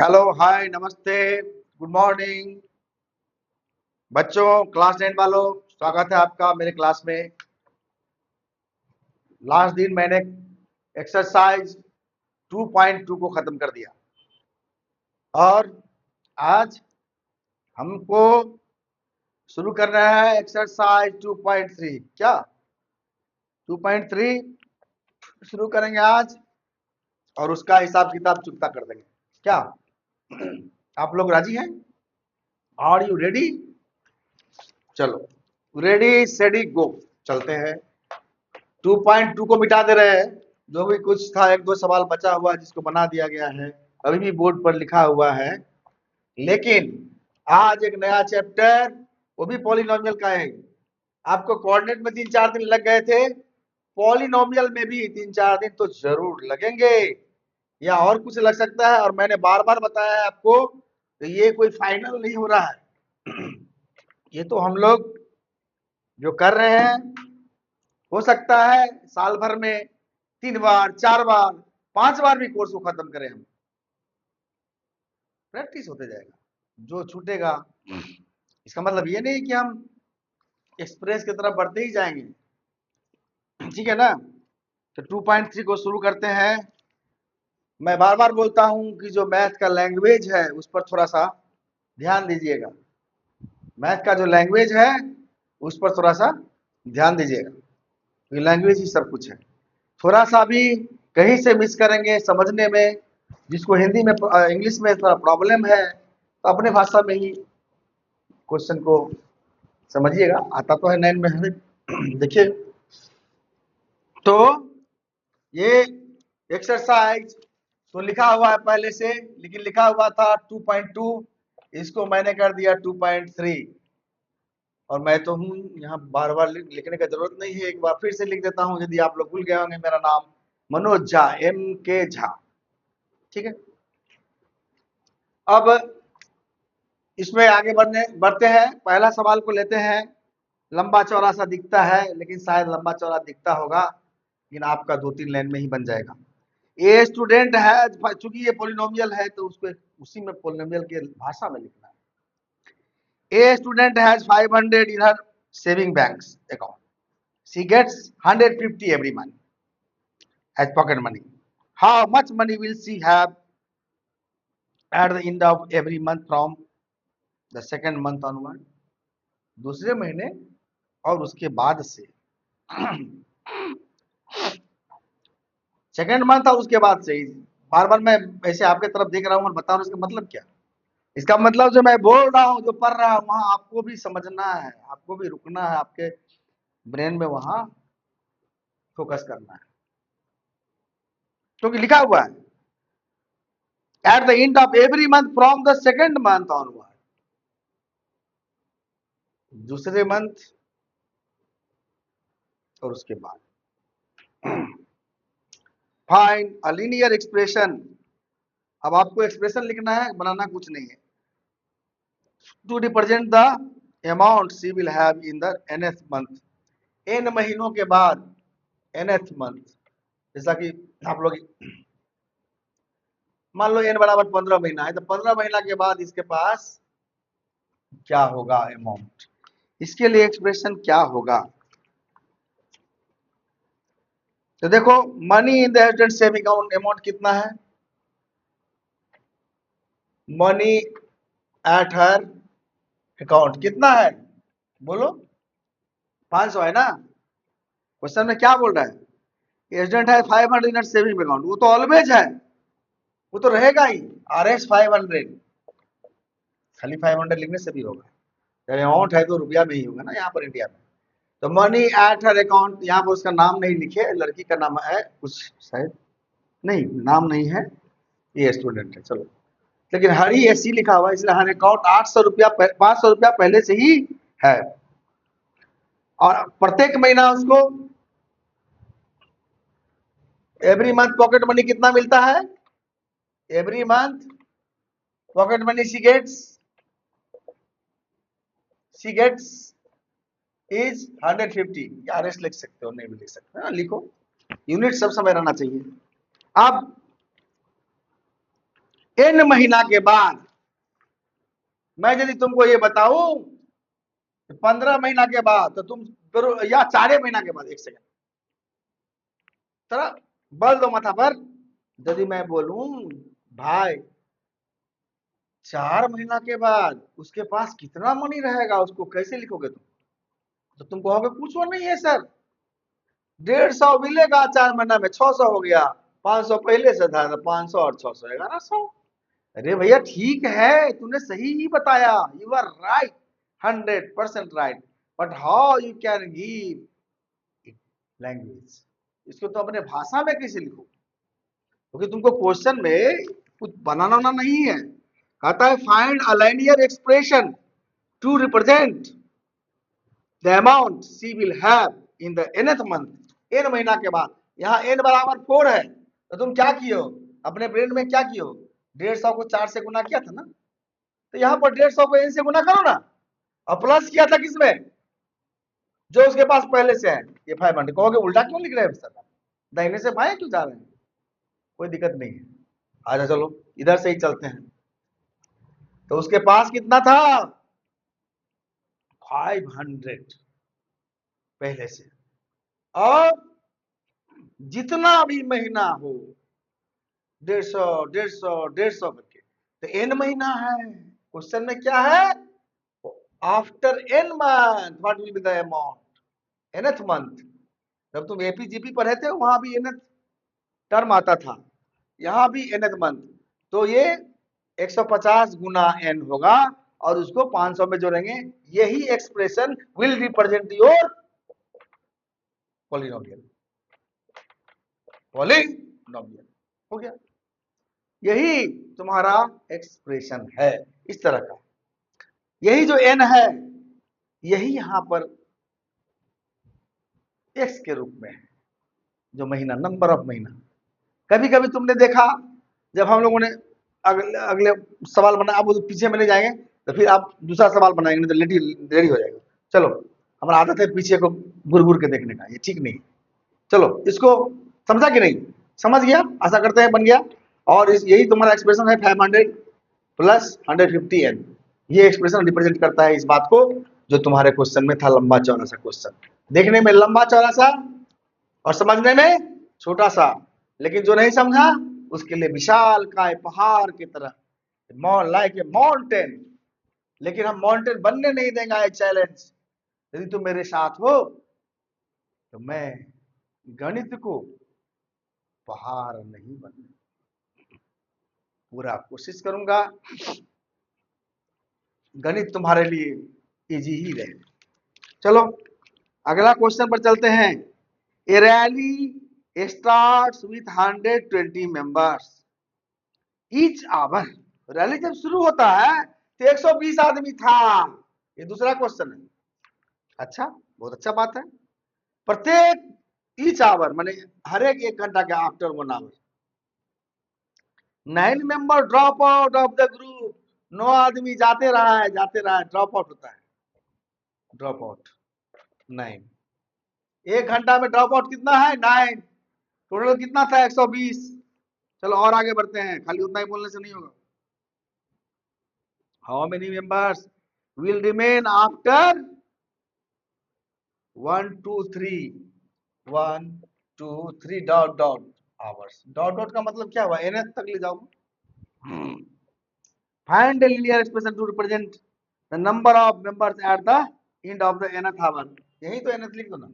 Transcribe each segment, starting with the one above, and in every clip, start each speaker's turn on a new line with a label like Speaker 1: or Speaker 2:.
Speaker 1: Hello, हाय, नमस्ते, good morning बच्चों, class 10 वालों। स्वागत है आपका मेरे क्लास में। लास्ट दिन मैंने एक्सरसाइज 2.2 को खत्म कर दिया और आज हमको शुरू करना है एक्सरसाइज 2.3। क्या 2.3 शुरू करेंगे आज और उसका हिसाब किताब चुकता कर देंगे। क्या आप लोग राजी हैं? Are you ready? चलो, रेडी सेडी गो, चलते हैं। 2.2 को मिटा दे रहे हैं। जो भी कुछ था, एक दो सवाल बचा हुआ है जिसको बना दिया गया है, अभी भी बोर्ड पर लिखा हुआ है। लेकिन आज एक नया चैप्टर, वो भी पॉलिनोमियल का है। आपको कोऑर्डिनेट में 3-4 दिन लग गए थे, पॉलिनोमियल में भी 3-4 दिन तो जरूर लगेंगे, या और कुछ लग सकता है। और मैंने बार बार बताया है आपको, तो ये कोई फाइनल नहीं हो रहा है। ये तो हम लोग जो कर रहे हैं, हो सकता है साल भर में 3 बार, 4 बार, 5 बार भी कोर्स को खत्म करें हम। प्रैक्टिस होते जाएगा, जो छूटेगा। इसका मतलब ये नहीं कि हम एक्सप्रेस की तरफ बढ़ते ही जाएंगे, ठीक है ना। तो 2.3 को शुरू करते हैं। मैं बार बार बोलता हूं कि जो मैथ का लैंग्वेज है उस पर थोड़ा सा ध्यान दीजिएगा। मैथ का जो लैंग्वेज है उस पर थोड़ा सा ध्यान दीजिएगा, क्योंकि लैंग्वेज ही सब कुछ है। थोड़ा सा भी कहीं से मिस करेंगे समझने में, जिसको हिंदी में इंग्लिश में थोड़ा प्रॉब्लम है, तो अपने भाषा में ही क्वेश्चन को समझिएगा। आता तो है 9 में हमें। देखिए, तो ये एक्सरसाइज तो लिखा हुआ है पहले से, लेकिन लिखा हुआ था 2.2, इसको मैंने कर दिया 2.3। और मैं तो हूँ यहाँ, बार बार लिखने का जरूरत नहीं है, एक बार फिर से लिख देता हूँ। यदि आप लोग भूल गए होंगे, मेरा नाम मनोज झा, MK झा, ठीक है। अब इसमें आगे बढ़ते हैं। पहला सवाल को लेते हैं। लंबा चौड़ा सा दिखता है, लेकिन शायद लंबा चौड़ा दिखता होगा, लेकिन आपका 2-3 लाइन में ही बन जाएगा। ए स्टूडेंट है, चूंकि ये पोलिनोमियल है तो उसको उसी में पोलिनोमियल के भाषा में लिखना है। A student has 500 in her saving banks account. She gets 150 every month as pocket money. How much money will she have at the end of every month from the second month onward? दूसरे महीने और उसके बाद से, second month और उसके बाद से। बार बार मैं ऐसे आपके तरफ देख रहा हूँ और बता रहा हूँ, इसका मतलब क्या। इसका मतलब जो मैं बोल रहा हूँ, जो पढ़ रहा हूँ, वहां आपको भी समझना है, आपको भी रुकना है, आपके ब्रेन में वहां फोकस करना है, क्योंकि लिखा हुआ है at the end of every month from the second month onward। दूसरे मंथ और उसके बाद। Find a linear expression. अब आपको एक्सप्रेशन लिखना है, बनाना कुछ नहीं है। To represent the amount she will have in the nth month. n महीनों के बाद nth मंथ, जैसा कि आप लोग मान लो n बराबर 15 महीना है, तो 15 महीना के बाद इसके पास क्या होगा अमाउंट, इसके लिए एक्सप्रेशन क्या होगा। तो देखो, money in the estate saving account amount कितना है। मनी एट हर अकाउंट कितना है, बोलो। 500 है ना। क्वेश्चन में क्या बोल रहा है, एस्टेट है 500 इन सेविंग अकाउंट, वो तो ऑलवेज है, वो तो रहेगा ही। RS 500, खाली 500 लिखने से भी होगा, जब अमाउंट है तो रुपया में ही होगा ना यहाँ पर इंडिया में। तो मनी एट हर अकाउंट, यहाँ पर उसका नाम नहीं लिखे, लड़की का नाम है कुछ, शायद नहीं, नाम नहीं है, ये स्टूडेंट है, चलो। लेकिन हरी ऐसी लिखा हुआ है, इसलिए हर अकाउंट 800 रुपया, 500 रुपया पहले से ही है, और प्रत्येक महीना उसको एवरी मंथ पॉकेट मनी कितना मिलता है। Every month pocket money she gets is 150। RS लिख सकते हो, नहीं भी लिख सकते हो, लिखो, यूनिट सब समय रहना चाहिए। अब n महीना के बाद मैं यदि तुमको ये बताऊं 15 महीना के बाद, तो तुम या 4 महीना के बाद, एक सेकंड तरह बल दो माथा पर। यदि मैं बोलूं भाई 4 महीना के बाद उसके पास कितना मनी रहेगा, उसको कैसे लिखोगे तुम? तो तुम कहोगे कुछ वो नहीं है सर, 150 मिलेगा 4 महीना में, 600 हो गया, 500 पहले से था, 500 और 600 1100। अरे भैया ठीक है, तूने सही ही बताया, you are right, 100% right, but how you can give language, इसको तो अपने भाषा में कैसे लिखो? क्योंकि तुमको क्वेश्चन में कुछ बनाना नहीं है। कहता है find a linear expression to represent the amount she will have in the nth month, n महीना के बाद। यहाँ n बराबर 4 है, तो तुम क्या किए हो अपने ब्रेन में, क्या किए हो, 150 को 4 से गुना किया था ना, तो यहाँ पर 150 को n से गुना करो ना, और प्लस किया था किसमें, जो उसके पास पहले से है, ये 500। कहोगे उल्टा क्यों लिख रहे हैं सर, दाहिने से बाएं क्यों जा रहे हैं? कोई दिक्कत नहीं है, आजा चलो इधर से ही चलते हैं। तो उसके पास कितना था, 500 पहले से, और जितना भी महीना हो 150 150 150 करके, तो n महीना है। क्वेश्चन में क्या है, after n month what will be the amount, nth month. जब तुम एपीजीपी पढ़े थे वहां भी nth टर्म आता था, यहां भी nth मंथ, तो ये 150 गुना n होगा, और उसको 500 में जोड़ेंगे। यही expression will represent your polynomial, polynomial हो गया, यही तुम्हारा एक्सप्रेशन है इस तरह का। यही जो n है, यही यहां पर x के रूप में है, जो महीना, नंबर ऑफ महीना। कभी कभी तुमने देखा, जब हम लोगों ने अगले अगले सवाल बना, आप वो पीछे में ले जाएंगे तो फिर आप दूसरा सवाल बनाएंगे, नहीं तो लेडी हो जाएगा। चलो, हमारा आदत है पीछे को घूर घूर के देखने का, ये ठीक नहीं। चलो, इसको समझा कि नहीं, समझ गया, आशा करते हैं बन गया। और यही तुम्हारा एक्सप्रेशन है 500 प्लस 150n, ये एक्सप्रेशन रिप्रेजेंट करता है इस बात को, जो तुम्हारे क्वेश्चन में था, लंबा चौड़ा सा क्वेश्चन, देखने में लंबा चौड़ा सा और समझने में छोटा सा, लेकिन जो नहीं समझा उसके लिए विशाल काय पहाड़ की तरह, लाइक ए माउंटेन। लेकिन हम माउंटेन बनने नहीं देंगे, चैलेंज। यदि तुम मेरे साथ हो तो मैं गणित को पहाड़ नहीं बनने, पूरा कोशिश करूंगा गणित तुम्हारे लिए इजी ही रहे। चलो अगला क्वेश्चन पर चलते हैं। A rally starts with 120 members each hour. Rally जब शुरू होता है तो 120 आदमी था, ये दूसरा क्वेश्चन है। अच्छा, बहुत अच्छा बात है। प्रत्येक ईच आवर माने हर एक घंटा के after 1 hour 9 member drop out of the group. 9 आदमी जाते रहा है, ड्रॉप आउट होता है, ड्रॉप आउट 9। एक घंटा में ड्रॉप आउट कितना है, 9। टोटल कितना था, 120। चलो और आगे बढ़ते हैं, खाली उतना ही बोलने से नहीं होगा। How many members will remain after 1 2 3 1 2 3 dot dot hours. Dot dot का मतलब क्या हुआ, nth तक ले जाओ। Find a linear expression to represent the number of members at the end of the nth hour। यही तो nth लिख दो ना,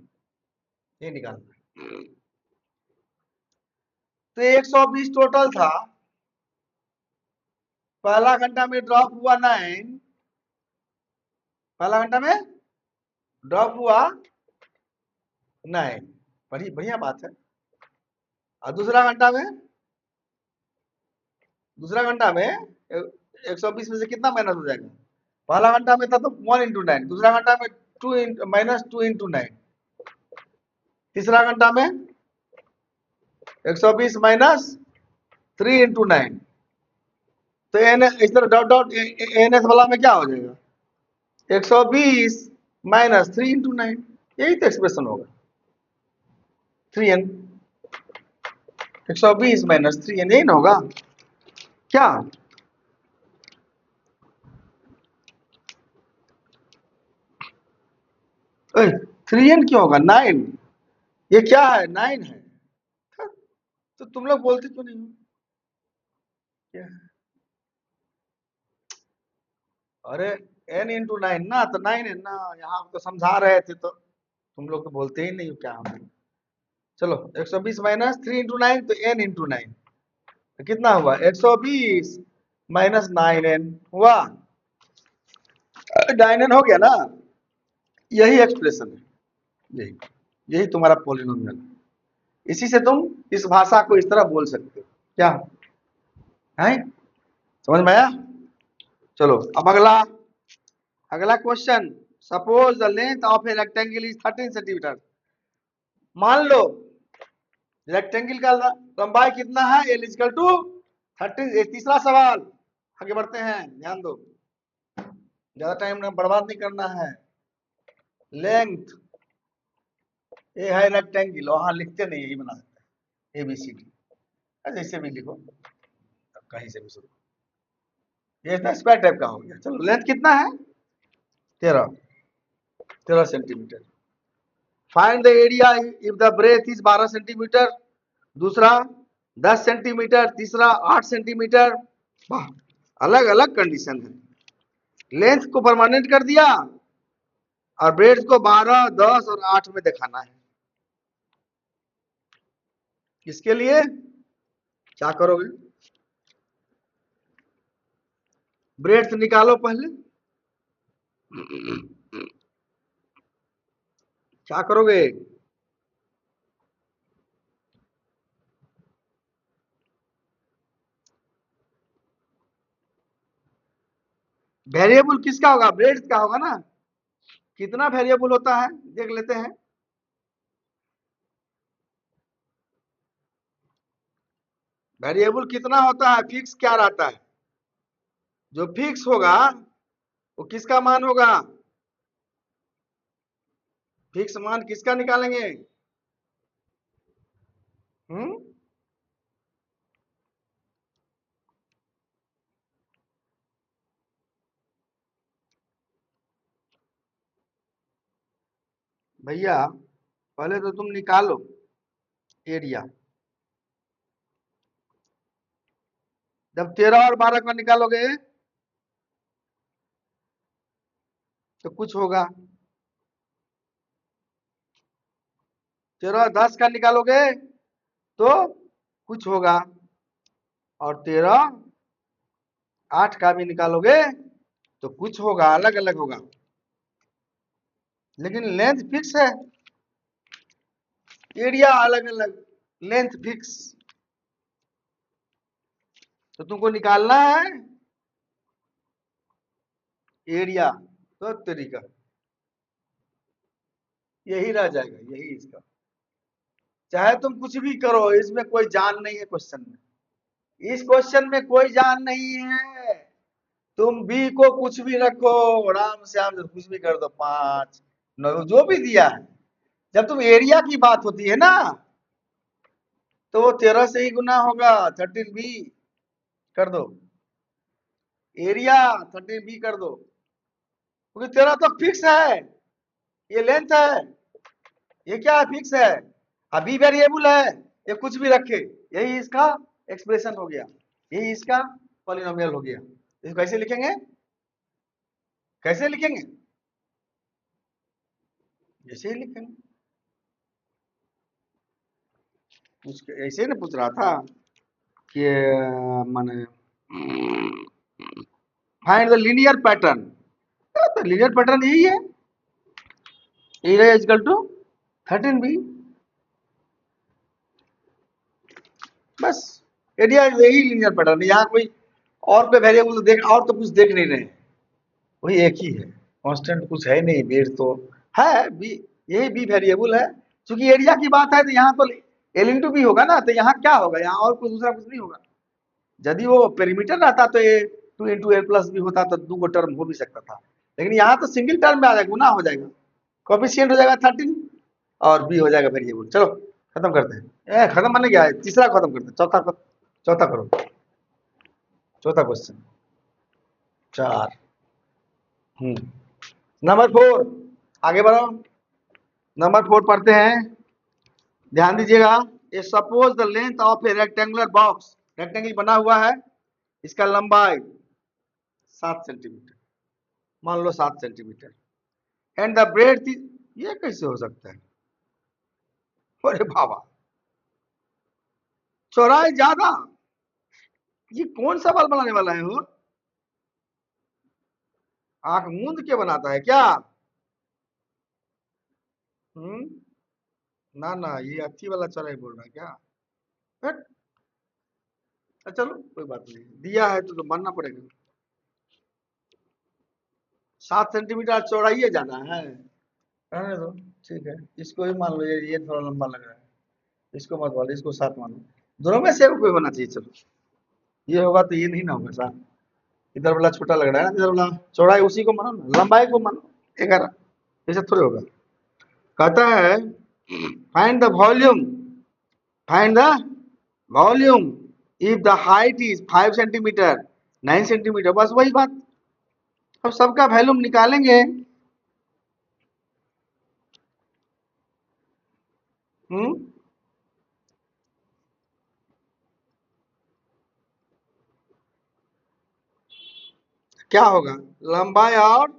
Speaker 1: ये निकालना। तो 120 टोटल था, पहला घंटा में ड्रॉप हुआ 9, पहला घंटा में ड्रॉप हुआ 9, बड़ी बढ़िया बात है। और दूसरा घंटा में 120 में से कितना माइनस हो जाएगा, पहला घंटा में था तो 1 into 9, दूसरा घंटा में 2 into 9, तीसरा घंटा में 120 माइनस 3 into 9। तो एन इस तरह डॉट डॉट एन एस वाला में क्या हो जाएगा, 120 माइनस 3 into 9, यही तो एक्सप्रेशन होगा। 3n 120 माइनस 3n, यही ना होगा। क्या 3n क्यों होगा 9? ये क्या है 9 है। तो तुम लोग बोलते क्यों नहीं हो? क्या? अरे n इंटू 9 ना, तो 9 है ना, यहाँ तो समझा रहे थे तो तुम लोग तो बोलते ही नहीं हो क्या हम। चलो 120 माइनस 3 इंटू 9 तो n इंटू 9 तो कितना हुआ 120 माइनस 9n हुआ 9n हो गया ना। यही एक्सप्रेशन है, यही यही तुम्हारा पॉलिनोमियल। इसी से तुम इस भाषा को इस तरह बोल सकते हो। क्या है, समझ में आया? चलो अब अगला, अगला question. Suppose the length of a rectangle is 13 centimetre. मान लो रेक्टेंगल का लंबाई कितना है, एल इजकल टू 13। तीसरा सवाल, आगे बढ़ते हैं, ध्यान दो, ज्यादा टाइम बर्बाद नहीं करना है। लेंथ ये है रेक्टेंगल, वहां लिखते नहीं, यही बना सकते हैं ABCD, जैसे भी लिखो कहीं से भी शुरू। ये स्क्वायर टाइप का हो गया। चलो लेंथ कितना है 13 centimetre. Find the area if the breadth is 12 centimetre, दूसरा 10 सेंटीमीटर, तीसरा 8 सेंटीमीटर। वाह, अलग अलग कंडीशन है। लेंथ को परमानेंट कर दिया और ब्रेथ को 12, 10 और 8 में दिखाना है। इसके लिए क्या करोगे, ब्रेथ निकालो पहले। क्या करोगे, वेरिएबल किसका होगा, ब्रेथ का होगा ना। कितना वेरिएबल होता है देख लेते हैं। वेरिएबल कितना होता है, फिक्स क्या रहता है। जो फिक्स होगा वो किसका मान होगा, फिक्स मान किसका निकालेंगे। हम्म, भैया पहले तो तुम निकालो एरिया। जब 13 और 12 का निकालोगे तो कुछ होगा, 13 और 10 का निकालोगे तो कुछ होगा, और 13 8 का भी निकालोगे तो कुछ होगा, अलग अलग होगा। लेकिन लेंथ फिक्स है, एरिया अलग अलग, लेंथ फिक्स। तो तुमको निकालना है एरिया, तो तरीका यही रह जाएगा, यही इसका। चाहे तुम कुछ भी करो, इसमें कोई जान नहीं है क्वेश्चन में, इस क्वेश्चन में कोई जान नहीं है। तुम बी को कुछ भी रखो, राम श्याम कुछ भी कर दो, 5 9 जो भी दिया है। जब तुम एरिया की बात होती है ना तो वो 13 से ही गुना होगा, 13b कर दो, एरिया 13b कर दो, क्योंकि 13 तो फिक्स है, ये लेंथ है, ये क्या है फिक्स है। अभी वेरिएबल है, ये कुछ भी रखे, यही इसका एक्सप्रेशन हो गया, यही इसका पॉलिनोमियल हो गया। इसको कैसे लिखेंगे, कैसे लिखेंगे, ऐसे ही लिखेंगे। ऐसे ही ना पूछ रहा था कि माने फाइंड द लीनियर पैटर्न, तो लीनियर पैटर्न यही है, एरिया इक्वल टू 13b, बस। एरिया यही लीनियर पैटर्न है, यहाँ कोई और पे वेरिएबल तो देख, और तो कुछ देख नहीं रहे, वही एक ही है, कांस्टेंट कुछ है नहीं, वेट तो है बी, यही बी वेरिएबल है। क्योंकि एरिया की बात है तो यहाँ तो एल इंटू बी होगा ना, तो यहाँ क्या होगा, यहाँ और कुछ दूसरा कुछ नहीं होगा। यदि वो पेरीमीटर रहता तो ए 2 इंटू ए प्लस बी होता तो 2 टर्म हो भी सकता था, लेकिन यहाँ तो सिंगल टर्म में आ जाएगा, गुना हो जाएगा, कोफिशिएंट हो जाएगा 13 और बी हो जाएगा वेरिएबल। चलो खत्म करते हैं, खत्म माने क्या है, तीसरा खत्म करते हैं, चौथा चौथा करो। चौथा क्वेश्चन 4। नंबर 4, आगे बढ़ो। नंबर 4 पढ़ते हैं, ध्यान दीजिएगा। A suppose the length of a rectangular box, rectangle बना हुआ है, इसका लंबाई 7 सेंटीमीटर, मान लो 7 सेंटीमीटर, एंड द ब्रेड्थ, ये कैसे हो सकता है? अरे बाबा, चौड़ाई ज्यादा, ये कौन सा बल बनाने वाला है? हो आंख मूंद के बनाता है क्या? हम्म, ना ना, ये अच्छी वाला चौड़ाई बोल रहा है क्या? हट, चलो कोई बात नहीं, दिया है तो मानना पड़ेगा। 7 सेंटीमीटर चौड़ाई है ज्यादा है, रहने दो, ठीक है, इसको ही मान लो, ये थोड़ा लंबा लग रहा है, इसको मत बोलो, इसको 7 मानो, दोनों में से कोई होना चाहिए। चलो, ये होगा तो ये नहीं ना होगा 7, इधर वाला छोटा लग रहा है ना, इधर वाला चौड़ाई उसी को मानो ना, लंबाई को मानो 11, ऐसा थोड़े होगा। कहता है find the volume, find the volume if the height is 5 centimetre, 9 centimetre, बस वही बात। अब सबका वॉल्यूम निकालेंगे। हम्म, क्या होगा? लंबाई और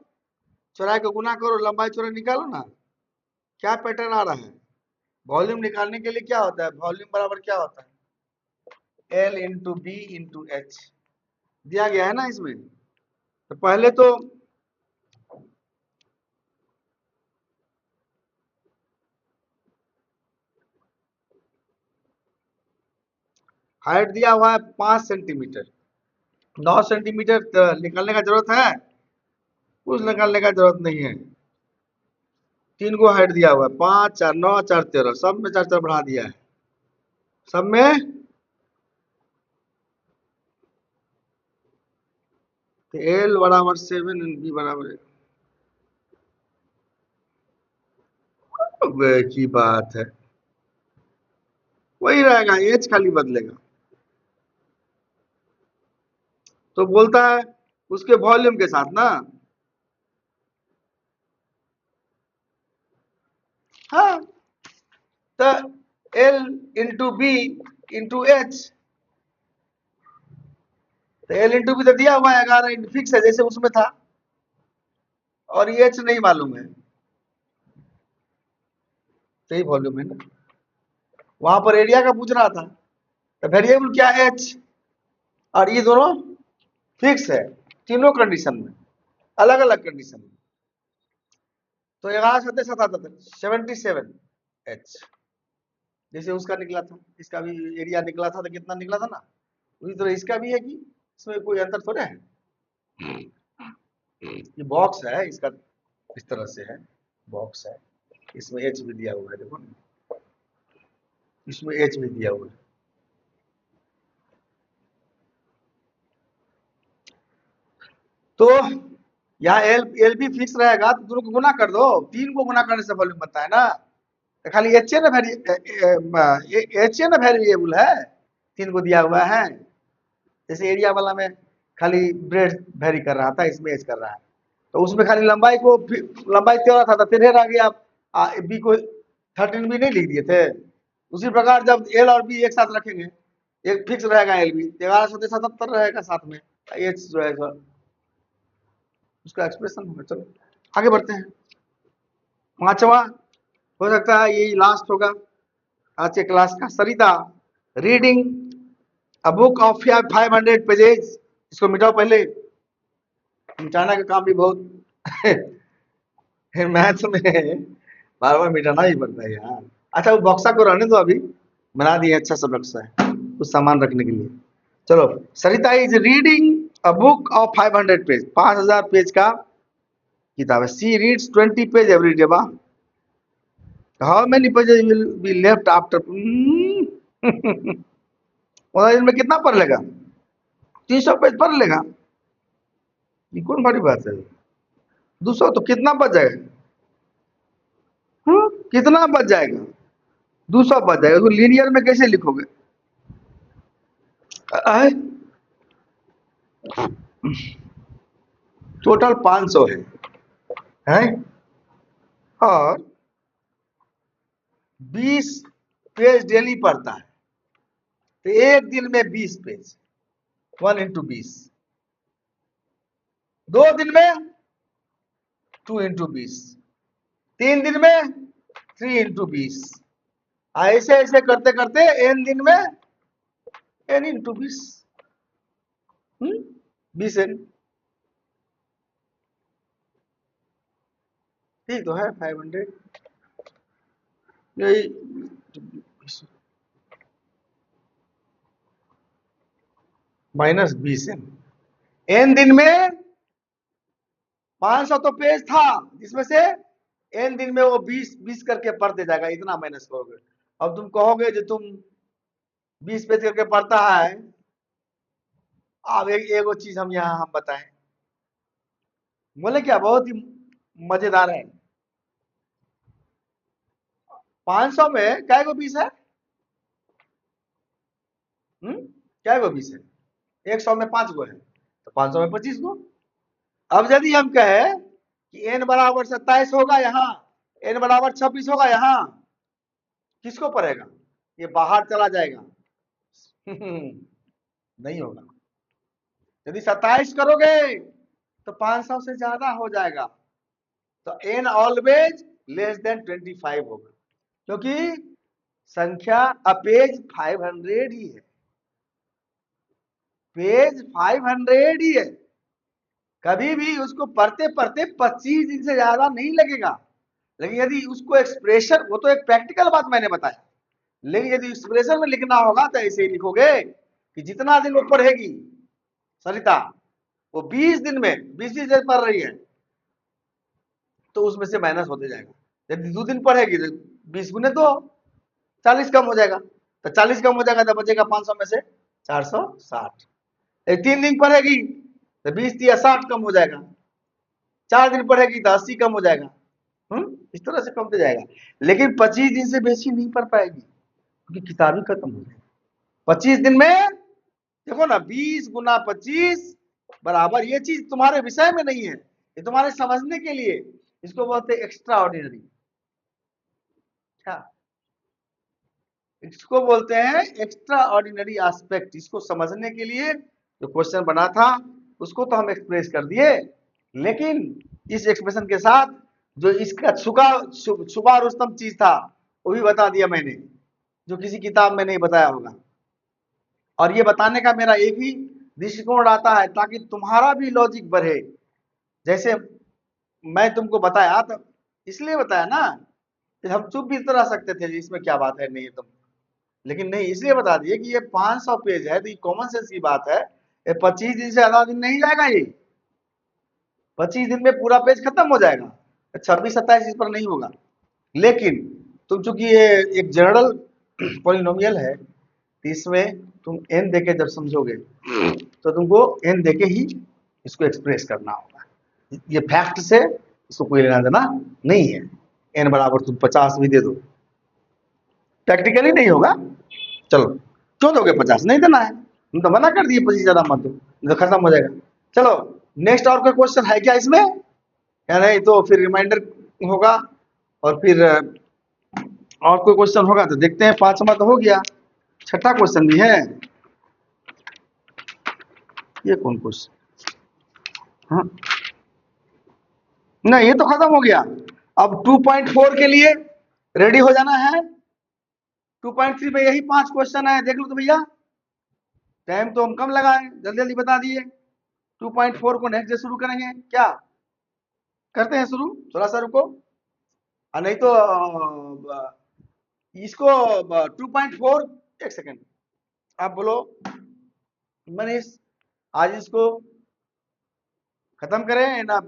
Speaker 1: चौड़ाई को गुना करो, लंबाई चौड़ाई निकालो ना। क्या पैटर्न आ रहा है? वॉल्यूम निकालने के लिए क्या होता है? वॉल्यूम बराबर क्या होता है? L into B into H दिया गया है ना इसमें। तो पहले तो हाइट दिया हुआ है 5 सेंटीमीटर, 9 सेंटीमीटर निकालने का जरूरत है? कुछ निकालने का जरूरत नहीं है। 3 को हाइट दिया हुआ है, 5 4 9 4 13, सब में 4 4 बढ़ा दिया है, सब में। तो एल बराबर 7 एंड बी बराबर, वे की बात है, वही रहेगा, एच खाली बदलेगा। तो बोलता है उसके वॉल्यूम के साथ ना, हाँ, तो L into B into H, तो एल इंटू बी तो दिया हुआ है 11, फिक्स है जैसे उसमें था, और ये एच नहीं मालूम है, सही वॉल्यूम है ना। वहां पर एरिया का पूछ रहा था, तो वेरिएबल क्या है? एच, और ये दोनों फिक्स है, तीनों कंडीशन में, अलग अलग कंडीशन में। तो 11 सत्ते 77 एच, जैसे उसका निकला था, इसका भी एरिया निकला था, तो कितना निकला था ना, उसी तरह इसका भी है कि इसमें कोई अंतर थोड़ा है। ये बॉक्स है इसका, इस तरह से है, बॉक्स है, इसमें एच भी दिया हुआ है, देखो ना, इसमें एच भी दिया हुआ है। तो यहाँ एल एल भी फिक्स रहेगा, तो दोनों को गुना कर दो, 3 को गुना करने से वॉल्यूम बनता है ना। तो खाली एच ना एच ना वेरिएबल है, 3 को दिया हुआ है। जैसे एरिया वाला में खाली ब्रेड वेरी कर रहा था, इसमें एच कर रहा है, तो उसमें खाली लंबाई को, लंबाई 13 था तो फिर आगे आप बी को 13 भी नहीं लिख दिए थे। उसी प्रकार जब एल और बी एक साथ रखेंगे, एक फिक्स रहेगा एल बी, 1177 रहेगा साथ में, एच जो है उसका एक्सप्रेशन होगा। चलो आगे बढ़ते हैं। 5वां हो सकता है यही लास्ट होगा आज के क्लास का। Sarita reading a book of 500 pages, इसको मिटाओ पहले, मिटाना का काम भी बहुत मैथ में बार बार मिटाना ही पड़ता है यार। अच्छा वो बक्सा को रहने दो, अभी बना दिए अच्छा सा बक्सा है कुछ सामान रखने के लिए। चलो, Sarita is reading a book of 500 page, 5000 page का किताब है। She reads 20 page every day. वाह, how many pages will be left after 15 दिन में कितना पढ़ लेगा? 300 पेज पढ़ लेगा, ये कौन बड़ी बात है? 200 तो कितना बच जाएगा? कितना बच जाएगा? 200 बच जाएगा। तो लीनियर में कैसे लिखोगे? टोटल 500 है और 20 पेज डेली पढ़ता है, तो एक दिन में 20 पेज, 1 इंटू 20, 2 दिन में 2 इंटू 20, 3 दिन में 3 इंटू 20, ऐसे ऐसे करते करते n दिन में n इंटू 20, 20n, ठीक तो है 500, यही माइनस 20n, n दिन में 500 तो पेज था, जिसमें से n दिन में वो 20 करके पढ़ते जाएगा, इतना माइनस करोगे। अब तुम कहोगे जो तुम 20 पेज करके पढ़ता है, अब एक चीज हम यहाँ हम बताएं, बोले क्या बहुत ही मजेदार है। 500 में क्या गो 20 है? क्या गो 20 है? 100 में 5 गो है, तो 500 में 25 गो। अब यदि हम कहे कि n बराबर 27 होगा यहाँ, n बराबर 26 होगा यहाँ, किसको पढ़ेगा? ये बाहर चला जाएगा। नहीं होगा। यदि 27 करोगे तो 500 से ज्यादा हो जाएगा, तो n ऑलवेज लेस देन 25 होगा, क्योंकि संख्या पेज 500 ही है, पेज 500 ही है। कभी भी उसको पढ़ते पढ़ते 25 दिन से ज्यादा नहीं लगेगा। लेकिन यदि उसको एक्सप्रेशन, वो तो एक प्रैक्टिकल बात मैंने बताया, लेकिन यदि एक्सप्रेशन में लिखना होगा तो ऐसे ही लिखोगे कि जितना दिन वो पढ़ेगी सरिता, वो 20 दिन में 20 दिन पढ़ रही है, तो उसमें से माइनस होते जाएगा। यदि 2 दिन पढ़ेगी तो 20 गुने 2, 40 कम हो जाएगा, तो 40 कम हो जाएगा तो बचेगा 500 में से 460। 3 दिन पढ़ेगी तो 20 या 60 कम हो जाएगा, 4 दिन पढ़ेगी तो 80 कम हो जाएगा, इस तरह से कमते जाएगा। लेकिन 25 दिन से बेसी नहीं पढ़ पाएगी, क्योंकि किताब ही खत्म हो जाएगी। 25 दिन में देखो ना, 20 गुना 25 बराबर, ये चीज तुम्हारे विषय में नहीं है, ये तुम्हारे समझने के लिए, इसको बोलते हैं एक्स्ट्रा ऑर्डिनरी। क्या इसको बोलते हैं? Extra ordinary aspect. इसको समझने के लिए जो क्वेश्चन बना था उसको तो हम एक्सप्रेस कर दिए, लेकिन इस एक्सप्रेशन के साथ जो इसका छुपा रुस्तम चीज था वो भी बता दिया मैंने, जो किसी किताब में नहीं बताया होगा। और ये बताने का मेरा एक ही दृष्टिकोण आता है, ताकि तुम्हारा भी लॉजिक बढ़े। जैसे मैं तुमको बताया तो इसलिए बताया ना कि हम चुप भी तो रह सकते थे, इसमें क्या बात है, नहीं है तुम, लेकिन नहीं, इसलिए बता दिए कि ये 500 पेज है, तो ये कॉमन सेंस की बात है। ये 25 दिन से ज्यादा दिन नहीं जाएगा, ये 25 दिन में पूरा पेज खत्म हो जाएगा, 26-27 इस पर नहीं होगा। लेकिन तुम चूंकि ये एक जनरल पॉलिनोमियल है, तो इसमें तुम n देके जब समझोगे तो तुमको n देके ही इसको एक्सप्रेस करना होगा। ये फैक्ट से इसको कोई लेना देना नहीं है। n बराबर तुम 50 भी दे दो, प्रैक्टिकली नहीं होगा। चलो, क्यों दोगे 50? नहीं देना है, तुम तो मना कर दिए 25 ज्यादा मत दो, तो खत्म हो जाएगा। चलो नेक्स्ट, और कोई क्वेश्चन है क्या इसमें, या नहीं तो फिर रिमाइंडर होगा, और फिर और कोई क्वेश्चन होगा तो देखते हैं। 5वां तो हो गया, 6ठा क्वेश्चन भी है। ये कौन क्वेश्चन? हाँ, नहीं ये तो खत्म हो गया। अब 2.4 के लिए रेडी हो जाना है। 2.3 में यही 5 क्वेश्चन है, देख लो तो भैया, टाइम तो हम कम लगाए, जल्दी जल्दी बता दिए। 2.4 को नेक्स्ट डे शुरू करेंगे, क्या करते हैं शुरू? थोड़ा सा रुको, नहीं तो इसको 2.4, एक सेकेंड, आप बोलो मनीष, आज इसको खत्म करें ना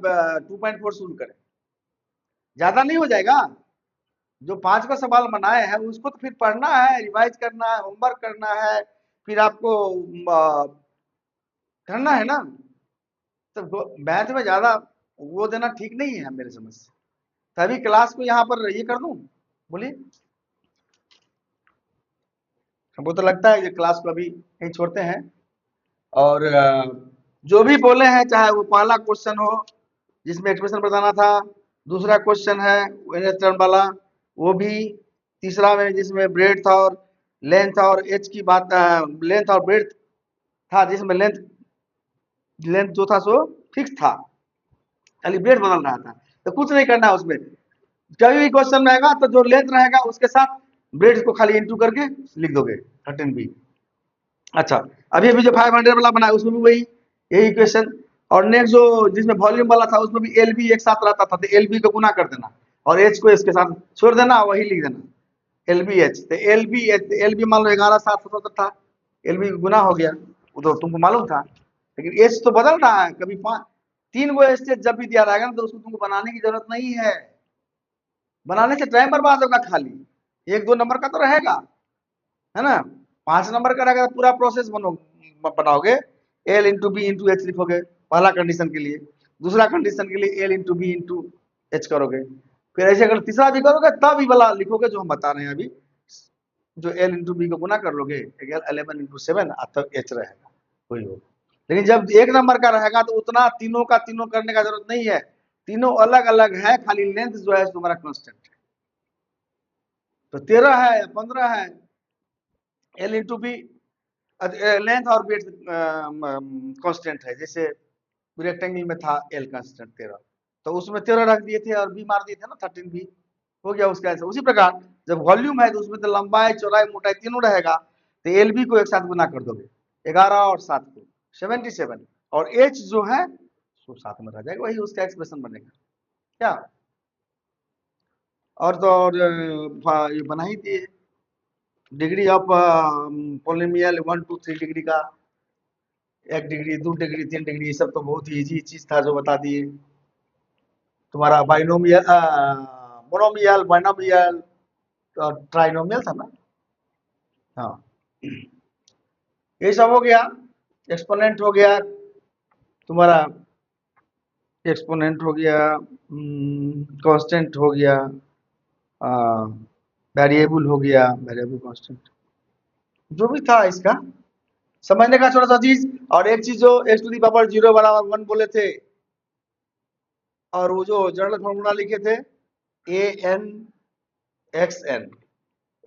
Speaker 1: 2.4 शुरू करें? ज्यादा नहीं हो जाएगा? जो 5 का सवाल बनाए हैं उसको तो फिर पढ़ना है, रिवाइज करना है, होमवर्क करना है, फिर आपको करना है ना। तो मैथ में ज्यादा वो देना ठीक नहीं है मेरे समझ से। तभी क्लास को यहाँ पर ये कर दूं, बोलिए। हमको तो लगता है कि क्लास को अभी यहीं छोड़ते हैं, और जो भी बोले हैं, चाहे वो पहला क्वेश्चन हो जिसमें एक्सप्रेशन बताना था, दूसरा क्वेश्चन है टर्म वाला वो भी, तीसरा में जिसमें ब्रेड्थ और लेंथ और एच की बात, लेंथ और ब्रेड्थ था, जिसमें लेंथ लेंथ जो था सो फिक्स था, खाली ब्रेड बदल रहा था। तो कुछ नहीं करना है उसमें, कभी भी क्वेश्चन रहेगा तो जो लेंथ रहेगा उसके साथ ब्रेड को खाली इंटू करके लिख दोगे 13b। अच्छा, अभी अभी जो 500 वाला बना है उसमें भी वही यही क्वेश्चन, और नेक्स्ट जो जिसमें वॉल्यूम वाला था उसमें भी एल बी एक साथ रहता था, तो एल बी को गुना कर देना और एच को इसके साथ छोड़ देना, वही लिख देना एल बी एच। तो एल बी मान लो 11,777 था, एल बी गुना हो गया, वो तो तुमको मालूम था, लेकिन एच तो बदल रहा है, कभी 3 गो स्टेज जब भी दिया रहेगा ना तो उसको तुमको बनाने की जरूरत नहीं है, बनाने से टाइम बर्बाद होगा, खाली 1-2 नंबर का तो रहेगा, है ना। 5 नंबर का रहेगा, पूरा प्रोसेस बनाओगे, L into B into H लिखोगे पहला कंडीशन के लिए, दूसरा कंडीशन के लिए L into B into H करोगे, फिर ऐसे अगर तीसरा भी करोगे तब ही वाला लिखोगे जो हम बता रहे हैं अभी, जो एल इंटू बी को गुना कर लोगे 11 इंटू 7 तब एच रहेगा, वही होगा। लेकिन जब 1 नंबर का रहेगा तो उतना तीनों का तीनों करने का जरूरत नहीं है, तीनों अलग अलग है, खाली लेंथ जो है तुम्हारा कांस्टेंट है, तो 13 है या 15 है, एल इंटू बी लेंथ और ब्रेड्थ कांस्टेंट है, जैसे रेक्टेंगल में था एल कांस्टेंट 13, तो उसमें 13 रख दिए थे और बी मार दिए थे ना 13b, हो गया उसका आंसर। उसी प्रकार जब वॉल्यूम है तो उसमें तो लंबाई चौड़ाई मोटाई तीनों रहेगा, तो एल बी को एक साथ गुना कर दोगे 11 और 7 को 77, और एच जो है वो साथ में रह जाएगा, वही उसका एक्सप्रेशन बनेगा क्या। और तो और ये बना ही दिए डिग्री ऑफ पोलिनियल 1 2 3 डिग्री का, 1 डिग्री 2 डिग्री 3 डिग्री, ये सब तो बहुत ही इजी चीज था जो बता दिए। तुम्हारा बाइनोमियल मोनोमियल बाइनोमियल और ट्राइनोमियल था ना, हाँ ये सब हो गया, एक्सपोनेंट हो गया तुम्हारा, एक्सपोनेंट हो गया, कांस्टेंट हो गया, वेरिएबल हो गया, वेरिएबल कांस्टेंट, जो भी था इसका समझने का छोटा सा चीज। और एक चीज जो x टू दी पावर 0 बराबर 1 बोले थे, और वो जो जनरल फॉर्मूला लिखे थे ए एन एक्स एन,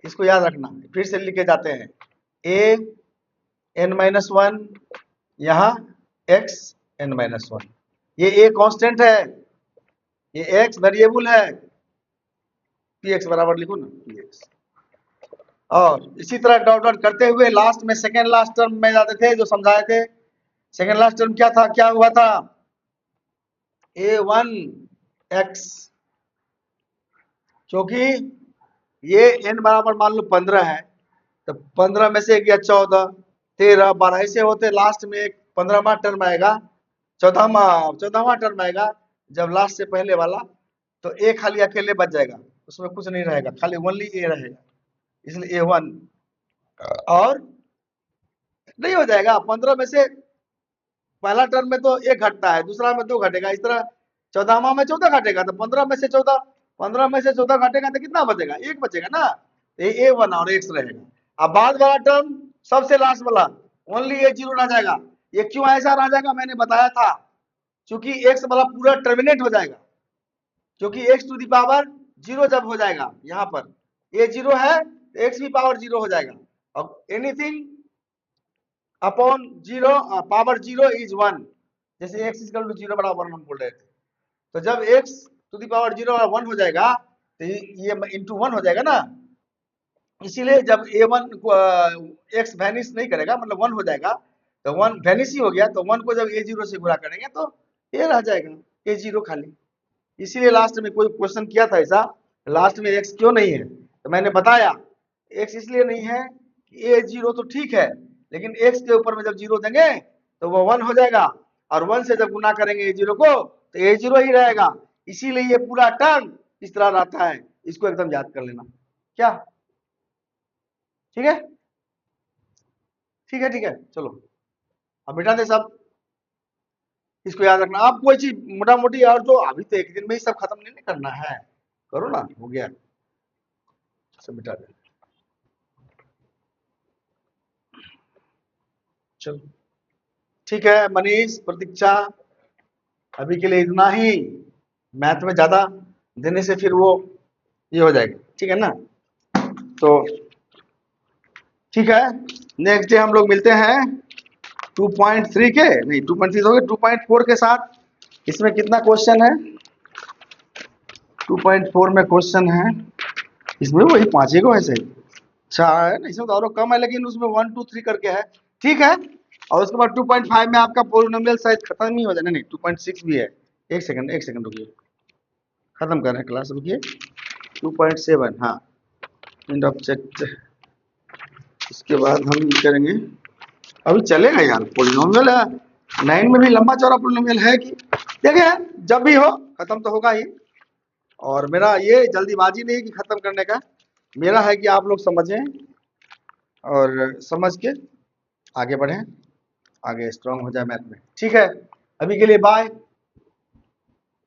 Speaker 1: इसको याद रखना, फिर से लिखे जाते हैं ए एन माइनस वन, यहाँ एक्स एन माइनस वन, ये ए कांस्टेंट है, ये एक्स वेरिएबल है, पी एक्स बराबर लिखो ना पी एक्स। और इसी तरह डॉट डॉट करते हुए लास्ट में सेकेंड लास्ट टर्म में जाते थे जो समझाए थे। सेकेंड लास्ट टर्म क्या था, क्या हुआ था, ए वन एक्स, क्योंकि ये n बराबर मान लो 15 है, तो 15 में से गया 14 13 12 ऐसे होते, लास्ट में एक 15वां टर्म आएगा, 14वां टर्म आएगा जब लास्ट से पहले वाला, तो ए खाली अकेले बच जाएगा, उसमें कुछ नहीं रहेगा, खाली ओनली ए रहेगा, इसलिए ए वन। और नहीं हो जाएगा, 15 में से पहला टर्म में तो एक घटता है, दूसरा में 2 घटेगा, इस तरह 14वां में 14 घटेगा, तो 15 में से 14, 15 में से 14 घटेगा तो कितना बचेगा, एक बचेगा ना, ए वन और एक्स रहेगा। अब बाद वाला टर्म सबसे लास्ट वाला ओनली ए जीरो रह जाएगा, ये क्यों ऐसा रह जाएगा मैंने बताया था, क्योंकि एक्स वाला पूरा टर्मिनेट हो जाएगा, क्योंकि एक्स टू दी पावर 0 जब हो जाएगा, यहाँ पर ए जीरो है तो एक्स भी पावर 0 हो जाएगा, अब एनीथिंग अपॉन 0 पावर 0 इज 1, जैसे x इक्वल टू 0 बराबर 1 बोल रहे थे, तो जब x टू दी पावर 0 और 1 हो जाएगा तो ये इंटू 1 हो जाएगा ना, इसीलिए जब a1 को x वैनिश नहीं करेगा, मतलब 1 हो जाएगा, तो 1 वैनिश ही हो गया, तो 1 को जब a0 से गुणा करेंगे तो a रह जाएगा, a0 खाली। इसीलिए लास्ट में कोई क्वेश्चन किया था ऐसा, लास्ट में x क्यों नहीं है, तो मैंने बताया x इसलिए नहीं है कि a0 तो ठीक है, लेकिन x के ऊपर में जब 0 देंगे तो वो 1 हो जाएगा, और 1 से जब गुना करेंगे a0 को तो a0 ही रहेगा, इसीलिए ये पूरा टर्म इस तरह रहता है, इसको एकदम याद कर लेना क्या, ठीक है, ठीक है, ठीक है, चलो अब मिटा दे सब, इसको याद रखना। आप कोई चीज मोटा मोटी और जो अभी तो एक दिन में ही सब खत्म नहीं करना है, करो ना, हो गया सब मिटा दे, चलो। ठीक है मनीष, प्रतीक्षा, अभी के लिए इतना ही। मैथ में ज्यादा देने से फिर वो ये हो जाएगा, ठीक है ना। तो ठीक है, नेक्स्ट डे हम लोग मिलते हैं 2.3 के, नहीं 2.3 हो गए, 2.4 के साथ। इसमें कितना क्वेश्चन है? 2.4 में क्वेश्चन है, इसमें वही 5 को है सही, चार है ना, इसमें तो और कम है, लेकिन उसमें 1 2 3 करके है, ठीक है। और उसके बाद 2.5 में आपका पोलिनोमियल शायद खत्म ही हो जाना, नहीं 2.6 भी है। एक सेकंड रुकिए, खत्म कर रहे हैं क्लास, रुकिए। 2.7, हाँ, एंड ऑफ चैप्टर। इसके बाद हम करेंगे, अभी चलेगा यार, पोलिनोमियल है 9 में भी लंबा चौड़ा पोलिनोमियल है कि, देखिए जब भी हो खत्म तो होगा ही। और मेरा ये जल्दीबाजी नहीं कि खत्म करने का, मेरा है कि आप लोग समझें और समझ के आगे बढ़ें, आगे स्ट्रांग हो जाए मैथ में, ठीक है। अभी के लिए बाय।